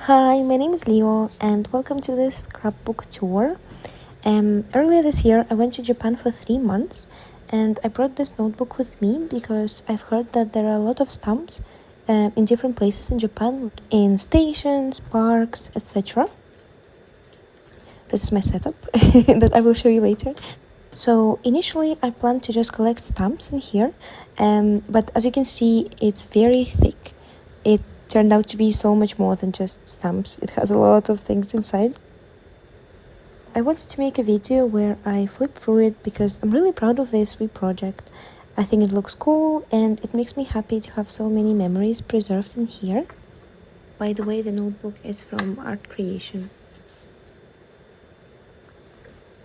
Hi, my name is Leo and welcome to this scrapbook tour. Earlier this year, I went to Japan for 3 months and I brought this notebook with me because I've heard that there are a lot of stamps in different places in Japan, in stations, parks, etc. This is my setup that I will show you later. So initially, I planned to just collect stamps in here, but as you can see, it's very thick. It turned out to be so much more than just stamps. It has a lot of things inside. I wanted to make a video where I flip through it because I'm really proud of this wee project. I think it looks cool and it makes me happy to have so many memories preserved in here. By the way, the notebook is from Art Creation.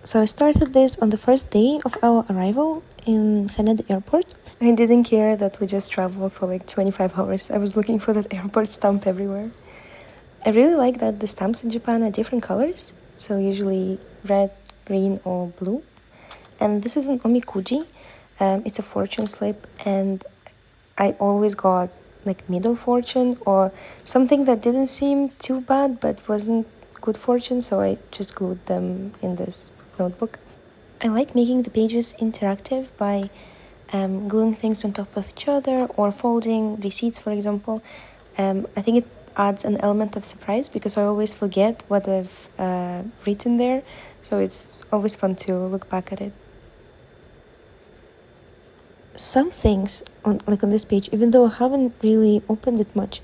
So I started this on the first day of our arrival in Haneda Airport. I didn't care that we just traveled for like 25 hours. I was looking for that airport stamp everywhere. I really like that the stamps in Japan are different colors. So usually red, green or blue. And this is an omikuji. It's a fortune slip and I always got like middle fortune or something that didn't seem too bad but wasn't good fortune, so I just glued them in this notebook. I like making the pages interactive by gluing things on top of each other or folding receipts, for example. I think it adds an element of surprise because I always forget what I've written there, so it's always fun to look back at it. Some things on this page, even though I haven't really opened it much,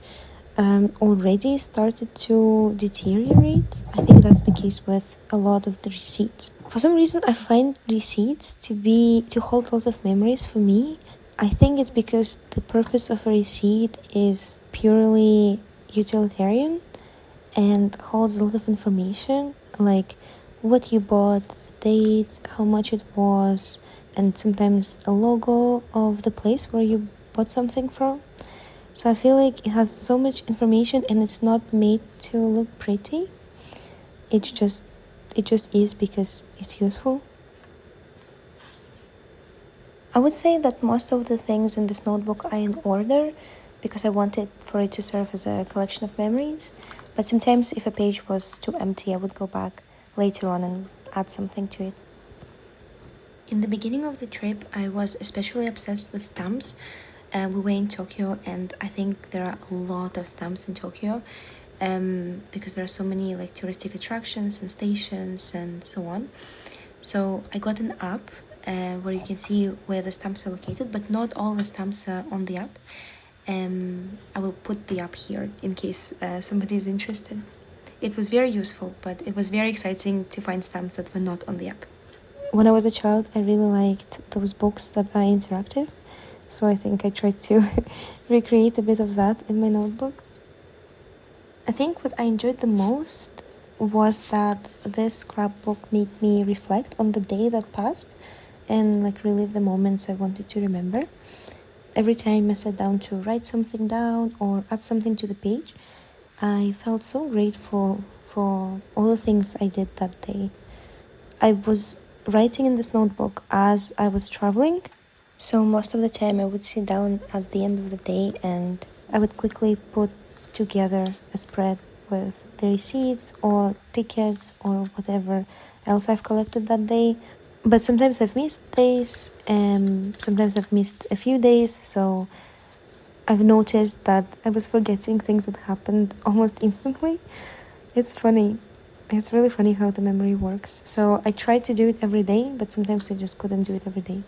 already started to deteriorate. I think that's the case with a lot of the receipts. For some reason, I find receipts to hold a lot of memories for me. I think it's because the purpose of a receipt is purely utilitarian and holds a lot of information, like what you bought, the date, how much it was, and sometimes a logo of the place where you bought something from. So I feel like it has so much information and it's not made to look pretty. It just is because it's useful. I would say that most of the things in this notebook are in order because I wanted for it to serve as a collection of memories. But sometimes if a page was too empty, I would go back later on and add something to it. In the beginning of the trip, I was especially obsessed with stamps. We were in Tokyo and I think there are a lot of stamps in Tokyo because there are so many like touristic attractions and stations and so on. So I got an app where you can see where the stamps are located, but not all the stamps are on the app. I will put the app here in case somebody is interested. It was very useful, but it was very exciting to find stamps that were not on the app. When I was a child, I really liked those books that are interactive, so I think I tried to recreate a bit of that in my notebook. I think what I enjoyed the most was that this scrapbook made me reflect on the day that passed and like relive the moments I wanted to remember. Every time I sat down to write something down or add something to the page, I felt so grateful for all the things I did that day. I was writing in this notebook as I was traveling, so most of the time I would sit down at the end of the day and I would quickly put together a spread with the receipts or tickets or whatever else I've collected that day. But sometimes I've missed days and sometimes I've missed a few days, so I've noticed that I was forgetting things that happened almost instantly. It's funny. It's really funny how the memory works. So I tried to do it every day, but sometimes I just couldn't do it every day.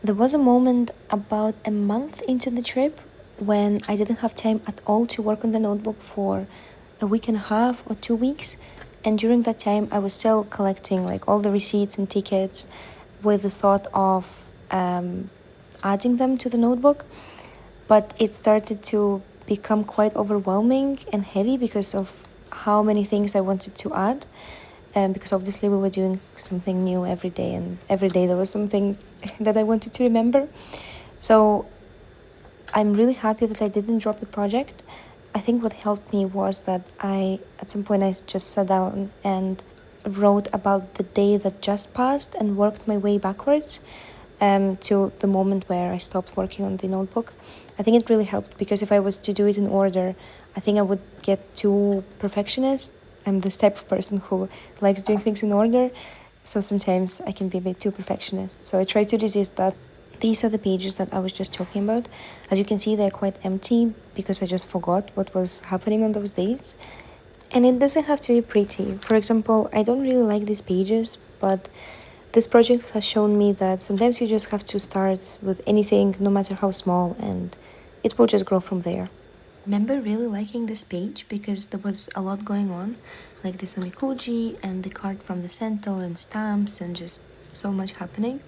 There was a moment about a month into the trip when I didn't have time at all to work on the notebook for a week and a half or 2 weeks. And during that time, I was still collecting like all the receipts and tickets with the thought of adding them to the notebook. But it started to become quite overwhelming and heavy because of how many things I wanted to add. Because obviously we were doing something new every day and every day there was something that I wanted to remember. So I'm really happy that I didn't drop the project. I think what helped me was that at some point I just sat down and wrote about the day that just passed and worked my way backwards to the moment where I stopped working on the notebook. I think it really helped because if I was to do it in order, I think I would get too perfectionist. I'm this type of person who likes doing things in order, so sometimes I can be a bit too perfectionist. So I try to resist that. These are the pages that I was just talking about. As you can see, they're quite empty because I just forgot what was happening on those days. And it doesn't have to be pretty. For example, I don't really like these pages, but this project has shown me that sometimes you just have to start with anything, no matter how small, and it will just grow from there. I remember really liking this page because there was a lot going on, like the omikuji and the card from the Sento and stamps and just so much happening.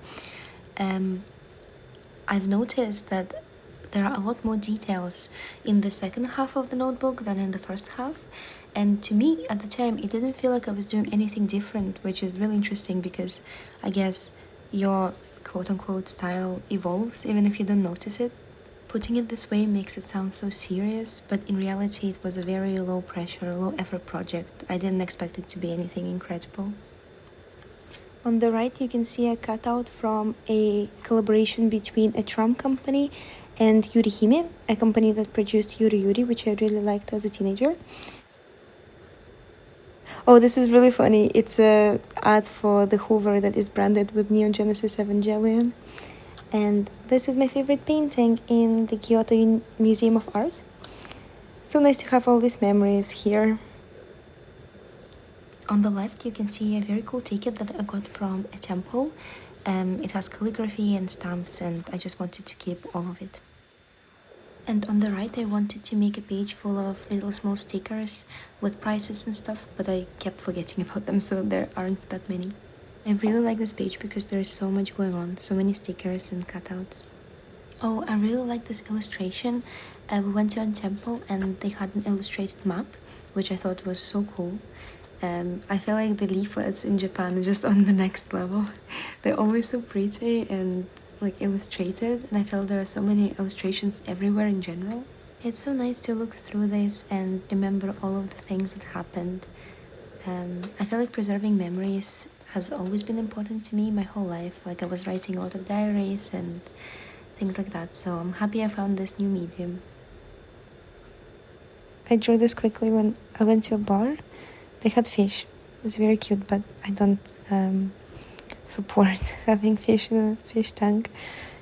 I've noticed that there are a lot more details in the second half of the notebook than in the first half. And to me, at the time, it didn't feel like I was doing anything different, which is really interesting because I guess your quote-unquote style evolves even if you don't notice it. Putting it this way makes it sound so serious, but in reality it was a very low pressure, low effort project. I didn't expect it to be anything incredible. On the right, you can see a cutout from a collaboration between a tram company and Yurihime, a company that produced Yuri Yuri, which I really liked as a teenager. Oh, this is really funny. It's a ad for the Hoover that is branded with Neon Genesis Evangelion. And this is my favorite painting in the Kyoto Museum of Art. So nice to have all these memories here. On the left, you can see a very cool ticket that I got from a temple. It has calligraphy and stamps, and I just wanted to keep all of it. And on the right, I wanted to make a page full of little small stickers with prices and stuff, but I kept forgetting about them, so there aren't that many. I really like this page because there is so much going on, so many stickers and cutouts. Oh, I really like this illustration. We went to a temple and they had an illustrated map, which I thought was so cool. I feel like the leaflets in Japan are just on the next level. They're always so pretty and like illustrated, and I feel there are so many illustrations everywhere in general. It's so nice to look through this and remember all of the things that happened. I feel like preserving memories has always been important to me my whole life. Like I was writing a lot of diaries and things like that, so I'm happy I found this new medium. I drew this quickly when I went to a bar. They had fish. It's very cute, but I don't support having fish in a fish tank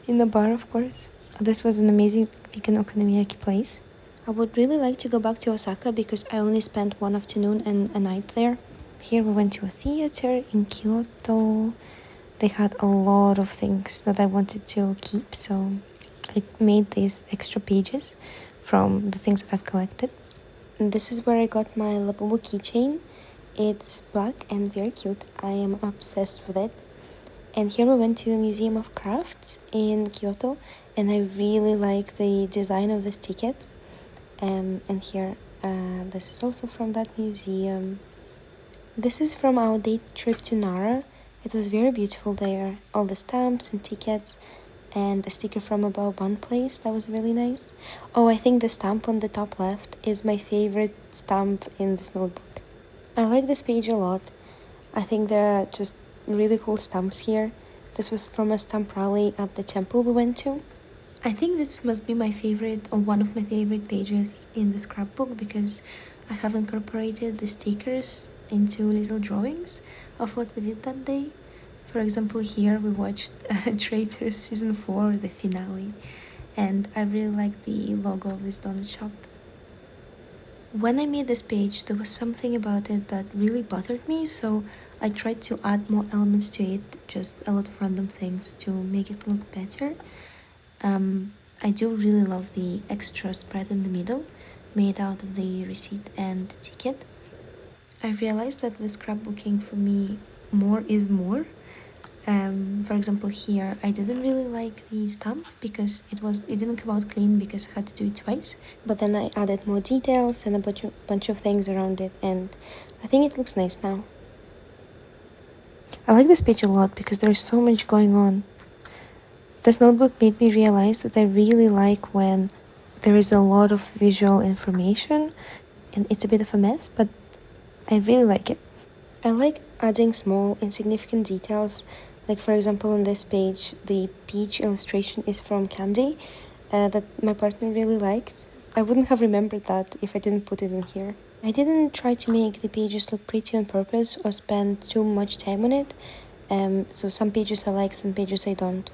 in the bar, of course. This was an amazing vegan okonomiyaki place. I would really like to go back to Osaka because I only spent one afternoon and a night there. Here we went to a theater in Kyoto. They had a lot of things that I wanted to keep, so I made these extra pages from the things that I've collected. And this is where I got my Labubu keychain. It's black and very cute. I am obsessed with it. And here we went to a museum of crafts in Kyoto, and I really like the design of this ticket. And here, this is also from that museum. This is from our day trip to Nara. It was very beautiful there. All the stamps and tickets, and a sticker from a Baoban place that was really nice. Oh, I think the stamp on the top left is my favorite stamp in this notebook. I like this page a lot. I think there are just really cool stamps here. This was from a stamp rally at the temple we went to. I think this must be my favorite or one of my favorite pages in the scrapbook because I have incorporated the stickers into little drawings of what we did that day. For example, here we watched Traitors Season 4, the finale, and I really like the logo of this donut shop. When I made this page, there was something about it that really bothered me, so I tried to add more elements to it, just a lot of random things to make it look better. I do really love the extra spread in the middle, made out of the receipt and ticket. I realized that with scrapbooking, for me, more is more. For example, here I didn't really like the stamp because it didn't come out clean because I had to do it twice. But then I added more details and a bunch of things around it, and I think it looks nice now. I like this page a lot because there's so much going on. This notebook made me realize that I really like when there is a lot of visual information and it's a bit of a mess, but I really like it. I like adding small insignificant details. Like for example, on this page, the peach illustration is from Candy that my partner really liked. I wouldn't have remembered that if I didn't put it in here. I didn't try to make the pages look pretty on purpose or spend too much time on it. So some pages I like, some pages I don't.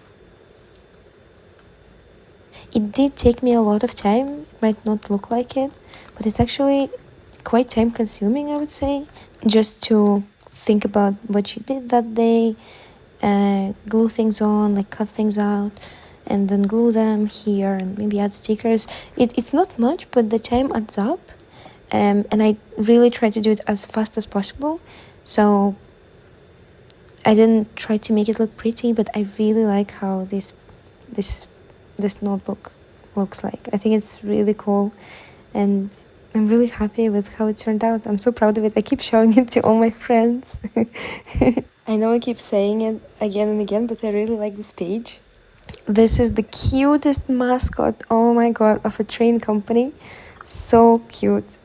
It did take me a lot of time. It might not look like it, but it's actually quite time consuming, I would say, just to think about what you did that day, glue things on, like cut things out, and then glue them here and maybe add stickers. It's not much, but the time adds up. And I really try to do it as fast as possible. So I didn't try to make it look pretty, but I really like how this notebook looks like. I think it's really cool, and I'm really happy with how it turned out. I'm so proud of it. I keep showing it to all my friends. I know I keep saying it again and again, but I really like this page. This is the cutest mascot, oh my god, of a train company. So cute.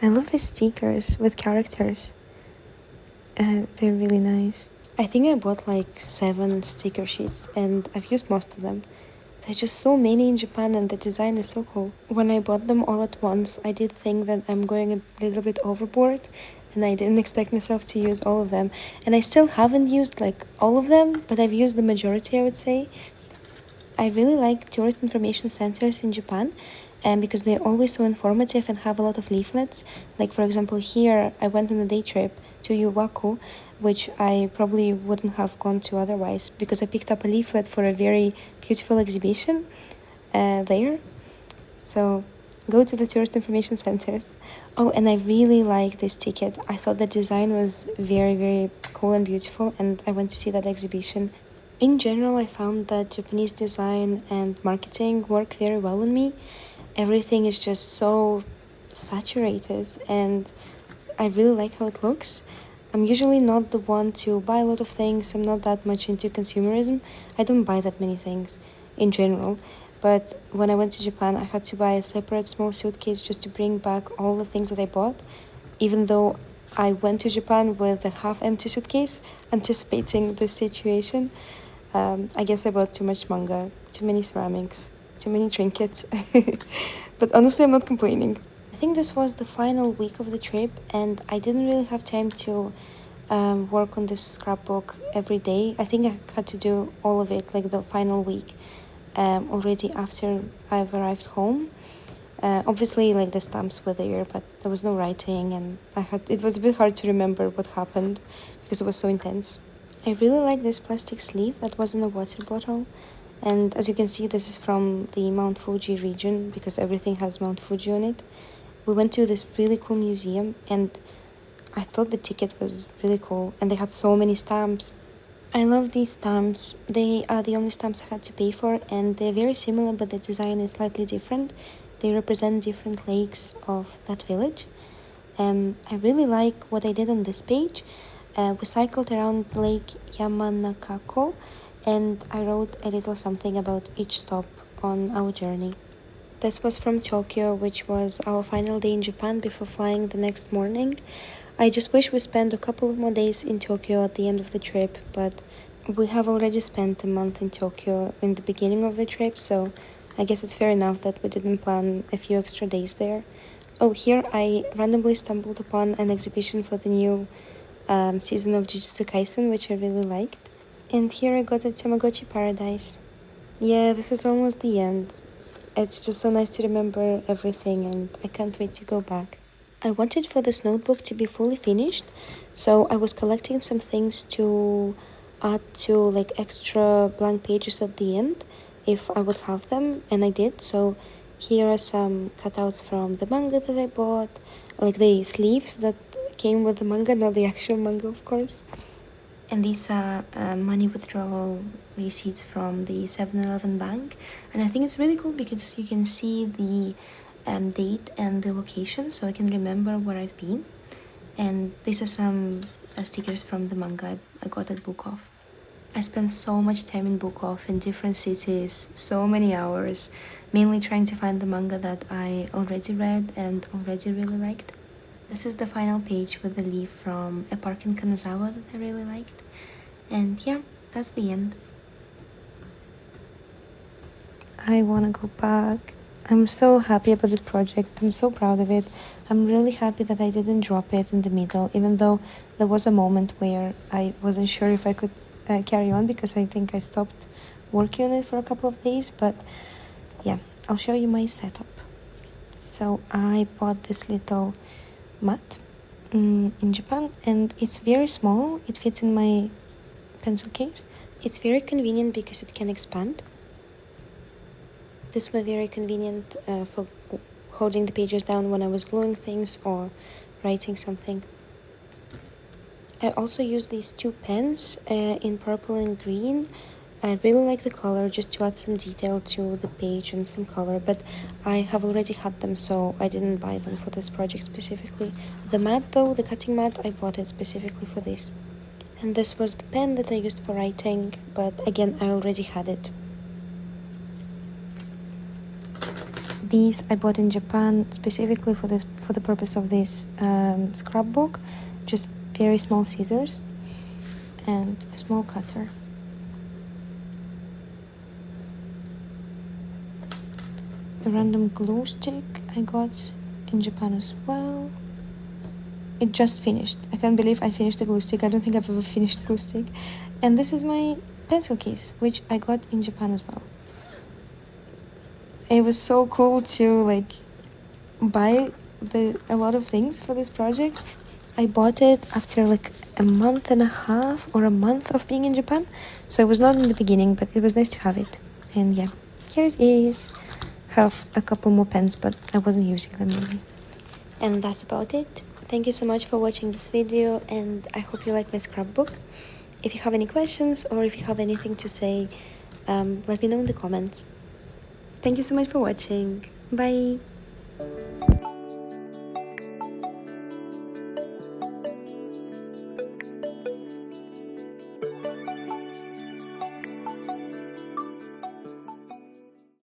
I love the stickers with characters. They're really nice. I think I bought like 7 sticker sheets and I've used most of them. There's just so many in Japan and the design is so cool. When I bought them all at once, I did think that I'm going a little bit overboard and I didn't expect myself to use all of them. And I still haven't used like all of them, but I've used the majority, I would say. I really like tourist information centers in Japan because they're always so informative and have a lot of leaflets. Like, for example, here I went on a day trip to Yuwaku, which I probably wouldn't have gone to otherwise because I picked up a leaflet for a very beautiful exhibition there. So go to the tourist information centers. Oh, and I really like this ticket. I thought the design was very, very cool and beautiful, and I went to see that exhibition. In general, I found that Japanese design and marketing work very well on me. Everything is just so saturated and I really like how it looks. I'm usually not the one to buy a lot of things. I'm not that much into consumerism. I don't buy that many things in general. But when I went to Japan, I had to buy a separate small suitcase just to bring back all the things that I bought, even though I went to Japan with a half-empty suitcase, anticipating this situation. I guess I bought too much manga, too many ceramics, too many trinkets. But honestly, I'm not complaining. I think this was the final week of the trip, and I didn't really have time to work on this scrapbook every day. I think I had to do all of it, like the final week, already after I've arrived home. Obviously, like the stamps were there, but there was no writing, and it was a bit hard to remember what happened because it was so intense. I really like this plastic sleeve that was in a water bottle. And as you can see, this is from the Mount Fuji region because everything has Mount Fuji on it. We went to this really cool museum and I thought the ticket was really cool and they had so many stamps. I love these stamps. They are the only stamps I had to pay for and they're very similar but the design is slightly different. They represent different lakes of that village. I really like what I did on this page. We cycled around Lake Yamanakako and I wrote a little something about each stop on our journey. This was from Tokyo, which was our final day in Japan before flying the next morning. I just wish we spent a couple of more days in Tokyo at the end of the trip, but we have already spent a month in Tokyo in the beginning of the trip, so I guess it's fair enough that we didn't plan a few extra days there. Oh, here I randomly stumbled upon an exhibition for the new season of Jujutsu Kaisen, which I really liked. And here I got a Tamagotchi Paradise. Yeah, this is almost the end. It's just so nice to remember everything and I can't wait to go back. I wanted for this notebook to be fully finished, so I was collecting some things to add to like extra blank pages at the end if I would have them, and I did. So here are some cutouts from the manga that I bought, like the sleeves that came with the manga, not the actual manga, of course. And these are money withdrawal receipts from the 7-Eleven bank. And I think it's really cool because you can see the date and the location, so I can remember where I've been. And these are some stickers from the manga I got at Book Off. I spent so much time in Book Off in different cities, so many hours, mainly trying to find the manga that I already read and already really liked. This is the final page with the leaf from a park in Kanazawa that I really liked. And yeah, that's the end. I want to go back. I'm so happy about this project. I'm so proud of it. I'm really happy that I didn't drop it in the middle, even though there was a moment where I wasn't sure if I could carry on, because I think I stopped working on it for a couple of days. But yeah, I'll show you my setup. So I bought this little mat in Japan, and it's very small. It fits in my pencil case. It's very convenient because it can expand. This was very convenient for holding the pages down when I was gluing things or writing something. I also use these two pens in purple and green. I really like the color, just to add some detail to the page and some color, but I have already had them, so I didn't buy them for this project specifically. The mat though, the cutting mat, I bought it specifically for this. And this was the pen that I used for writing, but again, I already had it. These I bought in Japan specifically for the purpose of this scrapbook. Just very small scissors and a small cutter. A random glue stick I got in Japan as well. It just finished. I can't believe I finished the glue stick. I don't think I've ever finished glue stick. And this is my pencil case, which I got in Japan as well. It was so cool to buy a lot of things for this project. I bought it after a month and a half or a month of being in Japan, so it was not in the beginning, but it was nice to have it. And yeah, here it is. Have a couple more pens, but I wasn't using them really. And that's about it. Thank you so much for watching this video, and I hope you like my scrapbook. If you have any questions or if you have anything to say, let me know in the comments. Thank you so much for watching. Bye!